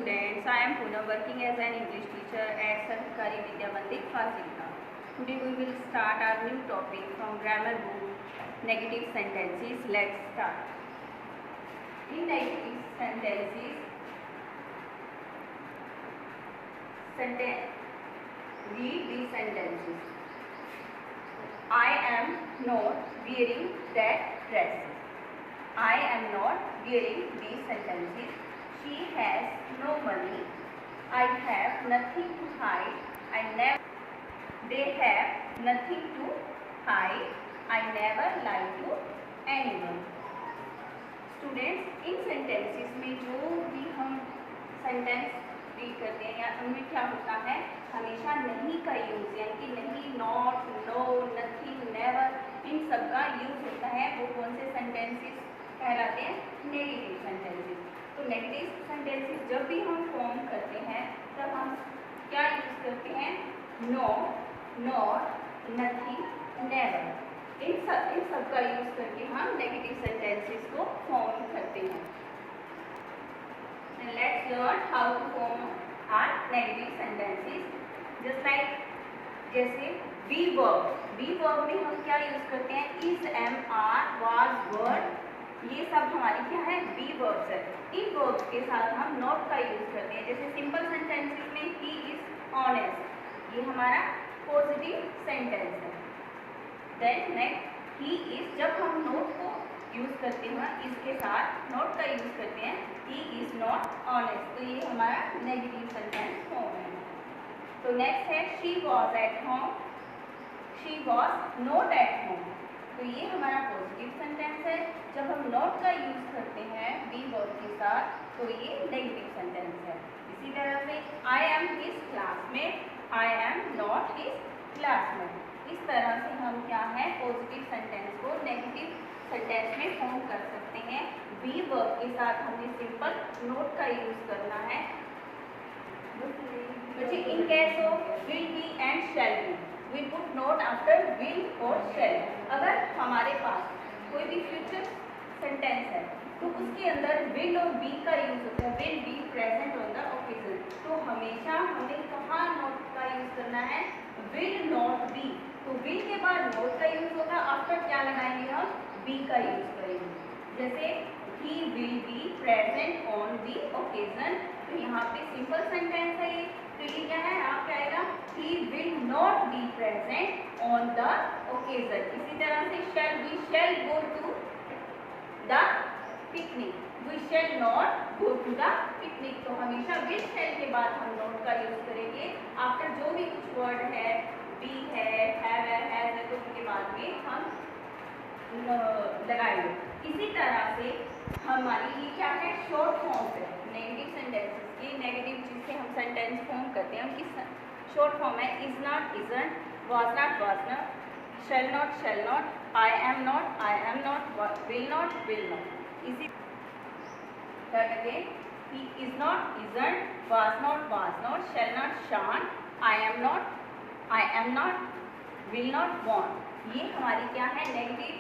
students, I am Poonam working as an English teacher at Sarkari Vidya Mandir, Fazilka. Today we will start our new topic from grammar book, negative sentences. Let's start. In negative sentences, read these sentences. I am not wearing that dress. I am not wearing these sentences. She has no money. I have nothing to hide. They have nothing to hide. I never lie to anyone. Students, in sentences में जो भी हम sentence read करते हैं या उनमें क्या होता है, हमेशा नहीं का यूज, यानी कि नहीं, नॉट, नो, नथिंग, नेवर, इन सब का यूज होता है। वो कौन से सेंटेंसेस कहलाते हैं? Negative sentences. तो नेगेटिव सेंटेंसेस जब भी हम फॉर्म करते हैं तब हम क्या यूज करते हैं? नो, नॉट, नथिंग, नेवर, इन सब का यूज करके हम नेगेटिव सेंटेंसेस को फॉर्म करते हैं। Let's learn how to form our negative sentences. Just like जैसे बी वर्ब में हम क्या यूज करते हैं? Is, am, are, was, were, ये सब हमारी क्या है? बी वर्ब्स है। इन वर्ब्स के साथ हम नॉट का यूज करते हैं। जैसे सिंपल सेंटेंसेस में ही इज ऑनेस्ट, ये हमारा पॉजिटिव सेंटेंस है। देन नेक्स्ट ही इज, जब हम नॉट को यूज करते हैं, इसके साथ नॉट का यूज करते हैं, ही इज नॉट ऑनेस्ट, तो ये हमारा नेगेटिव सेंटेंस फॉर्म है। तो नेक्स्ट है she was at home, she was not at home, तो ये हमारा पॉजिटिव सेंटेंस है। जब हम नॉट का यूज करते हैं बी वर्ब के साथ तो ये नेगेटिव सेंटेंस है। इसी तरह से I am his classmate, I am not his classmate, इस तरह से हम क्या है पॉजिटिव सेंटेंस को नेगेटिव सेंटेंस में फॉर्म कर सकते हैं। बी वर्ब के साथ हमें सिंपल नॉट का यूज करना है। In case of will be and shall be, we put not after will और शैल। अगर हमारे पास कोई भी फ्यूचर सेंटेंस है तो उसके अंदर विल और बी का यूज होता है, will be present on the occasion, तो हमेशा हमें कहाँ नॉट का यूज करना है? विल नॉट बी, तो विल के बाद नॉट का यूज होगा, आफ्टर क्या लगाएंगे हम? बी का यूज करेंगे। जैसे he will be present on the occasion, तो यहाँ पे सिंपल सेंटेंस है ये, तो ये क्या है? आप क्या आएगा? He will not be present on the occasion. इसी तरह से shall, we shall go to the picnic, we shall not go to the picnic, तो हमेशा विल शैल के बाद हम नॉट का यूज करेंगे। आफ्टर जो भी कुछ वर्ड है, बी है, हैव है, तो उसके बाद में हम लगाएंगे। इसी तरह से हमारी ये क्या है? शॉर्ट फॉर्म्स है नेगेटिव सेंटेंसेस। ये नेगेटिव जिससे हम सेंटेंस फॉर्म करते हैं उनकी शॉर्ट फॉर्म है is not, isn't, was not, shall not, I am not, will not. इसी again he is not, isn't, was not, shall not, shan't, I am not, will not, won't, ये हमारी क्या है? Negative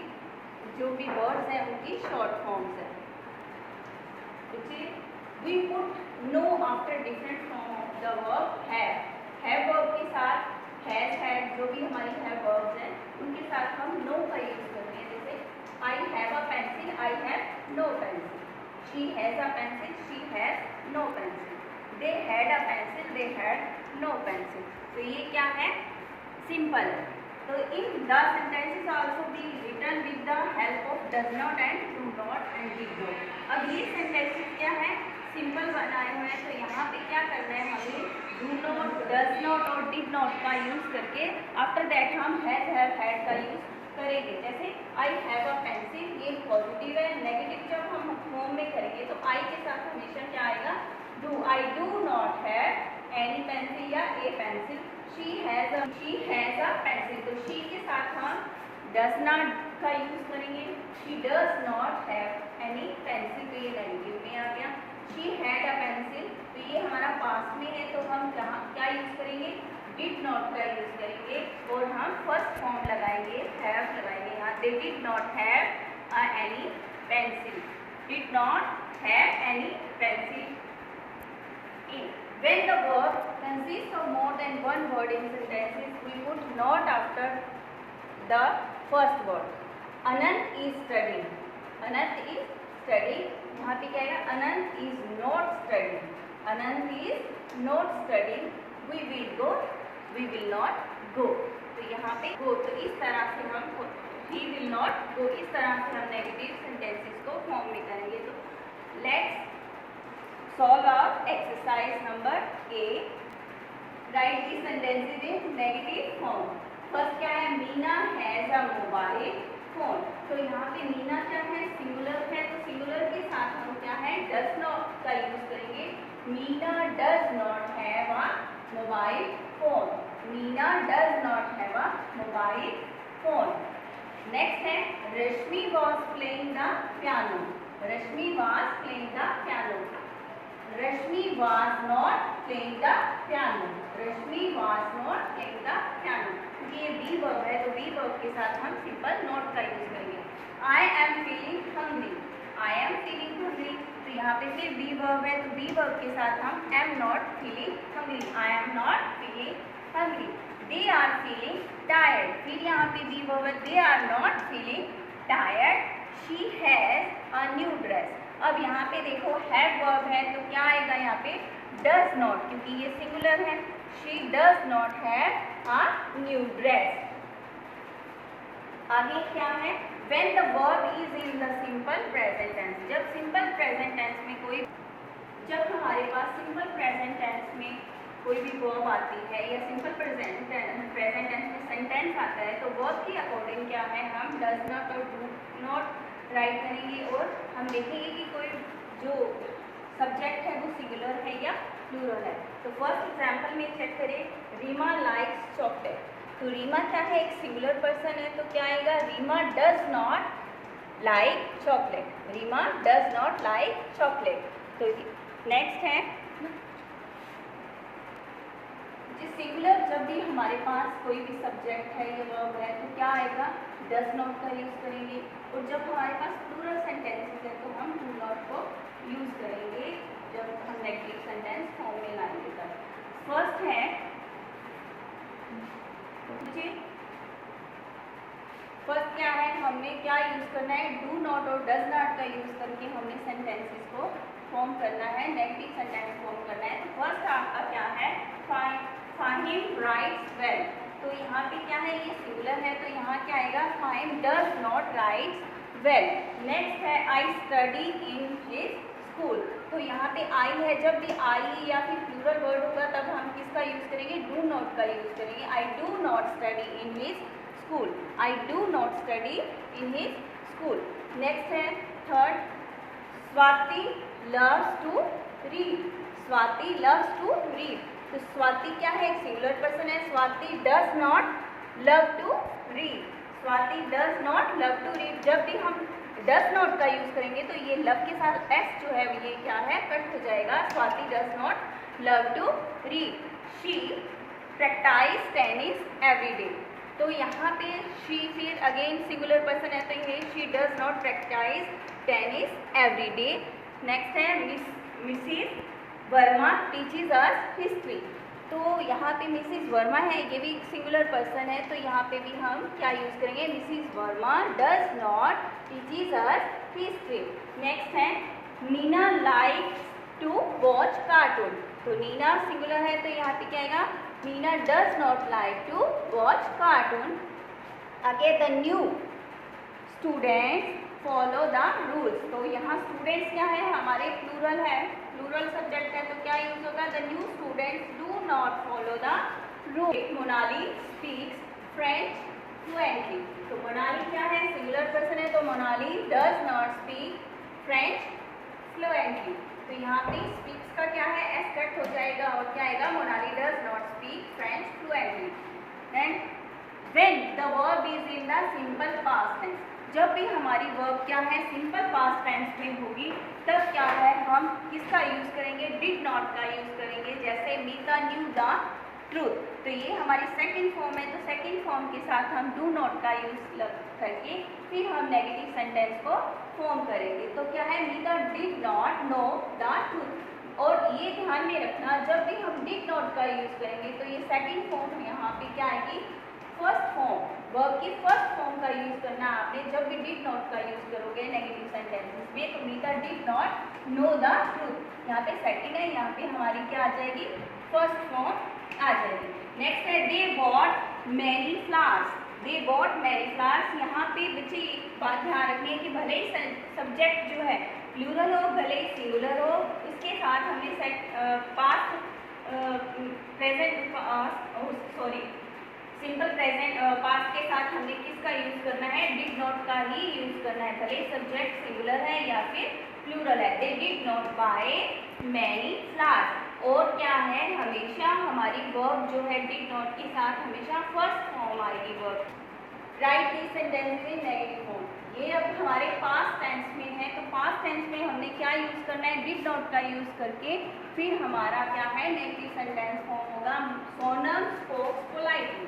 जो भी words हैं उनकी शॉर्ट फॉर्म्स है। We put no after different form of the verb have verb के साथ हैज, हैड, जो भी हमारी हैव वर्ब्स हैं उनके साथ हम नो का यूज करते हैं। जैसे I have a pencil, I have no pencil, she has a pencil, she has no pencil, they had a pencil, they had no pencil, तो ये क्या है? सिंपल है। तो in the sentences also be written with the help of does not and do not and did not. अब ये sentences क्या है? सिंपल बनाए हुए हैं, तो यहाँ पे क्या करना है हमें? डू नॉट, डज नॉट और डिड नॉट का यूज करके आफ्टर दैट हम हैज, हैव, हैड का यूज करेंगे। जैसे आई हैव अ पेंसिल, ये पॉजिटिव है। नेगेटिव जब हम फॉर्म में करेंगे तो आई के साथ हमेशा क्या आएगा? Do. I do not have any pencil या a pencil. She has a pencil, तो शी के साथ हम डज नॉट का यूज करेंगे। She does not have any pencil, तो ये नेगेटिव में आ गया। शी हैड अ पेंसिल, तो ये हमारा पास्ट में है, तो हम क्या यूज करेंगे? डिड नॉट का यूज करेंगे और हम फर्स्ट फॉर्म लगाएंगे, हैव लगाएंगे यहाँ। They did not have any pencil, did not have any pencil. When the verb consists of more than one word in sentences, we put not after the first word. Anant is studying. Anant is studying. यहाँ पे क्या है? Anant is not studying. Anant is not studying. We will go. We will not go. तो यहाँ पे go, तो इस तरह से हम he will not go, इस तरह से हम नेगेटिव सेंटेंसेस को फॉर्म में करेंगे. तो let's solve our exercise number A. Write these sentences in negative form. First क्या है? Meena has a mobile phone. तो यहाँ पे मीना क्या है? सिंगुलर है, तो सिंगुलर के साथ हम क्या है? does not का यूज करेंगे. Meena does not have a mobile phone. Meena does not have a mobile phone. Next है Rashmi was playing the piano. Rashmi was playing the piano. Rashmi was not playing the piano. Rashmi was not playing the piano. ये be verb है, तो be verb के साथ हम simple not का use करेंगे. I am feeling hungry. I am feeling hungry. तो यहाँ पे से be verb है, तो be verb के साथ हम am not feeling hungry. I am not feeling hungry. They are feeling tired. फिर यहाँ पे be verb है, they are not feeling tired. She has a new dress. अब यहाँ पे देखो have verb है, तो क्या आएगा यहाँ पे? does not, क्योंकि ये सिंगुलर है. She does not have a new dress. आगे क्या है? When the verb is in the simple present tense. जब simple present tense में कोई, जब हमारे पास simple present tense में कोई भी verb आती है या simple present tense में sentence आता है, तो verb के अकॉर्डिंग क्या है? हम does not और do not राइट करेंगे और हम देखेंगे कि कोई जो सब्जेक्ट है वो सिंगुलर है या प्लूरल है. तो फर्स्ट एग्जांपल में चेक करें. Reema likes chocolate. तो रीमा क्या है? एक सिंगुलर पर्सन है, तो क्या आएगा? Reema does not like chocolate. Reema does not like chocolate. तो नेक्स्ट है सिंगुलर. जब भी हमारे पास कोई भी सब्जेक्ट है या वर्ब है, तो क्या आएगा? डज नॉट का यूज करेंगे. और जब हमारे पास प्लूरल सेंटेंसेस है, तो हम डू नॉट को यूज करेंगे जब हम नेगेटिव सेंटेंस फॉर्म में लाएंगे तब. फर्स्ट है फर्स्ट क्या है? हमने क्या यूज करना है? डू नॉट और डज नॉट का यूज करके हमने सेंटेंसेस को फॉर्म करना है, नेगेटिव सेंटेंस फॉर्म करना है. तो फर्स्ट आपका क्या है? Fahim rights well. तो यहाँ पे क्या है? ये सिंगुलर है, तो यहाँ क्या आएगा? Fahim does not writes well. Next है I study in his school. तो यहाँ पे आई है, जब भी आई या फिर प्लूरल वर्ड होगा तब हम किसका यूज करेंगे? डू नॉट का यूज करेंगे. I do not study in his school. I do not study in his school. Next है third, Swati loves to read. Swati loves to read. तो स्वाति क्या है? एक सिंगुलर पर्सन है. Swati does not love to read. Swati does not love to read. जब भी हम does not का यूज करेंगे तो ये लव के साथ एस जो है ये क्या है? कट हो जाएगा. Swati does not love to read. She practice tennis every day. तो यहाँ पे शी फिर अगेन सिंगुलर पर्सन है, तो ये she does not practise tennis every day. Next है Mrs Verma teaches us history. तो यहाँ पे मिसिस वर्मा है, ये भी सिंगुलर पर्सन है, तो यहाँ पे भी हम क्या यूज करेंगे? Mrs Verma does not teaches us history. Next है Neena likes to watch cartoon. तो नीना सिंगुलर है, तो यहाँ पे क्या आएगा? Neena does not like to watch cartoon. आगे the new students follow the rules. तो यहाँ स्टूडेंट्स क्या है? हमारे प्लूरल है, प्लूरल सब्जेक्ट है, तो क्या यूज होगा? The new students do not follow the rule. Monali speaks French fluently. तो मोनाली क्या है? सिंगुलर पर्सन है, तो Monali does not speak French fluently. तो यहाँ पे स्पीक्स का क्या है? एस कट हो जाएगा और क्या आएगा? Monali does not speak French fluently. Then when the verb is in the simple past tense. जब भी हमारी वर्ब क्या है? सिंपल पास्ट टेंस में होगी, तब क्या है? हम किसका यूज करेंगे? डिड नॉट का यूज करेंगे. जैसे मीता न्यू द ट्रूथ. तो ये हमारी सेकंड फॉर्म है, तो सेकंड फॉर्म के साथ हम डू नॉट का यूज करके फिर हम नेगेटिव सेंटेंस को फॉर्म करेंगे. तो क्या है? Meeta did not know the truth. और ये ध्यान में रखना, जब भी हम डिड नॉट का यूज करेंगे तो ये सेकंड फॉर्म यहाँ पे क्या आएगी, फर्स्ट फॉर्म, वर्ब की फर्स्ट फॉर्म का यूज करना आपने जब भी डिड नॉट का यूज करोगे नेगेटिव सेंटेंसेस में। तो Meeta did not know the truth, यहाँ पे सेकंड है, यहाँ पे हमारी क्या आ जाएगी, फर्स्ट फॉर्म आ जाएगी। नेक्स्ट है they bought many flowers, they bought many flowers. यहाँ पे बच्चे एक बात ध्यान रखनी है कि भले ही सब्जेक्ट जो है प्लूरल हो, भले ही सिंगुलर हो, इसके साथ हमें past present sorry simple present past के साथ हमने किसका यूज करना है, डिड नॉट का ही यूज करना है, भले सब्जेक्ट सिंगुलर है या फिर प्लूरल है। They did not by many flowers. और क्या है, हमेशा हमारी वर्ब जो है डिड नॉट के साथ हमेशा फर्स्ट फॉर्म आएगी verb. Right this sentence in negative form. ये अब हमारे पास्ट टेंस में है, तो पास्ट टेंस में हमने क्या यूज करना है, डिड नॉट का यूज करके फिर हमारा क्या है नेगेटिव सेंटेंस फॉर्म होगा। Sonam spokes politely,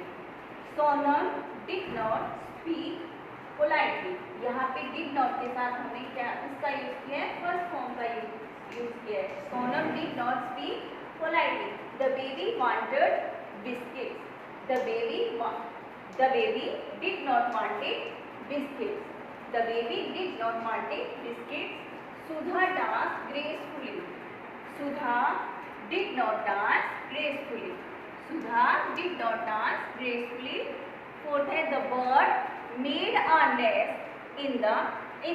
Sonam did not speak politely. यहाँ पे डिड नॉट के साथ हमने क्या इसका यूज किया है, फर्स्ट फॉर्म का यूज किया है। Sonam did not speak politely. The baby wanted biscuits, the baby did not wanted biscuits, the baby did not wanted biscuits. Sudha danced gracefully, Sudha did not dance gracefully, Sudha did not dance gracefully. Fourth है the bird made a nest in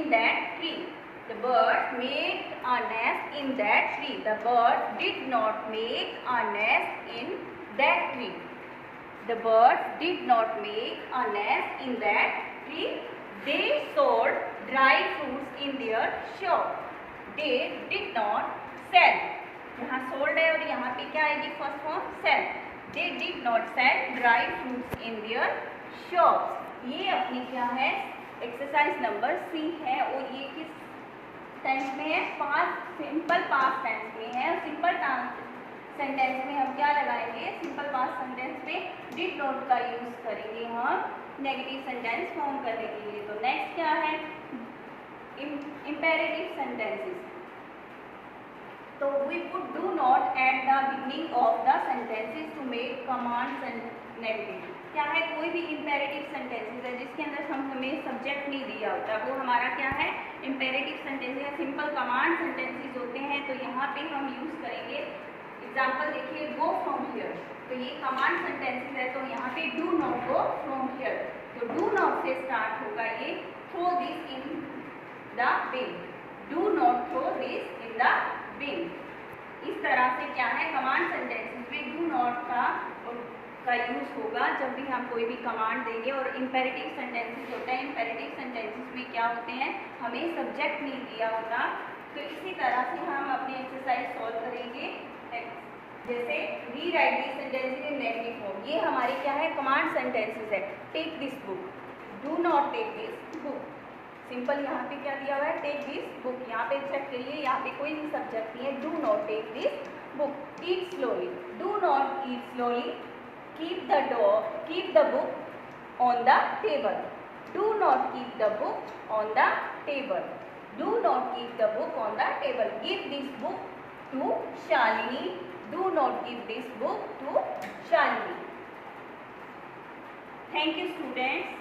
that tree, the bird made a nest in that tree, the bird did not make a nest in that tree, the bird did not make a nest in that tree. They sold dry fruits in their shop, they did not sell. यहाँ sold है और यहाँ पे क्या आएगी first form, sell. They did not sell dry fruits in their shops. ये अपनी क्या है, एक्सरसाइज नंबर सी है और ये किस टेंस में है, पास्ट, सिंपल पास्ट टेंस में है। और सिंपल सेंटेंस में हम क्या लगाएंगे, सिंपल पास्ट सेंटेंस में डिड नॉट का यूज करेंगे हम नेगेटिव सेंटेंस फॉर्म करने के लिए। तो नेक्स्ट क्या है, इंपेरेटिव सेंटेंसेस। तो we put do not at the beginning of the sentences to make commands negative. क्या है, कोई भी इंपेरेटिव सेंटेंसेस है जिसके अंदर हमें सब्जेक्ट नहीं दिया होता, वो हमारा क्या है, इंपेरेटिव सेंटेंसेस या सिंपल कमांड सेंटेंसेस होते हैं। तो यहाँ पे हम यूज करेंगे, एग्जाम्पल देखिए, गो फ्रॉम हियर, तो ये कमांड सेंटेंसेस है, तो यहाँ पे do not go from here, तो डू नॉट से स्टार्ट होगा ये, throw this in the bin, do not throw this in the bin. इस तरह से क्या है, कमांड सेंटेंसेस में डू नॉट का यूज होगा जब भी हम कोई भी कमांड देंगे। और इंपेरेटिव सेंटेंसेस होते हैं, इंपेरेटिव सेंटेंसेस में क्या होते हैं, हमें सब्जेक्ट नहीं दिया होता। तो इसी तरह से हम अपनी एक्सरसाइज सॉल्व करेंगे। जैसे rewrite this sentences in negative form, ये हमारी क्या है, कमांड सेंटेंसेस है। Take this book, do not take this book, simple यहाँ पे क्या दिया हुआ है, टेक दिस बुक। यहाँ पे चेक करिए, यहाँ पे कोई भी सब्जेक्ट नहीं है, do not take this book. Eat slowly, do not eat slowly. Keep the book on the table, do not keep the book on the table, do not keep the book on the table. Give this book to Shalini, do not give this book to Shalini. Thank you students.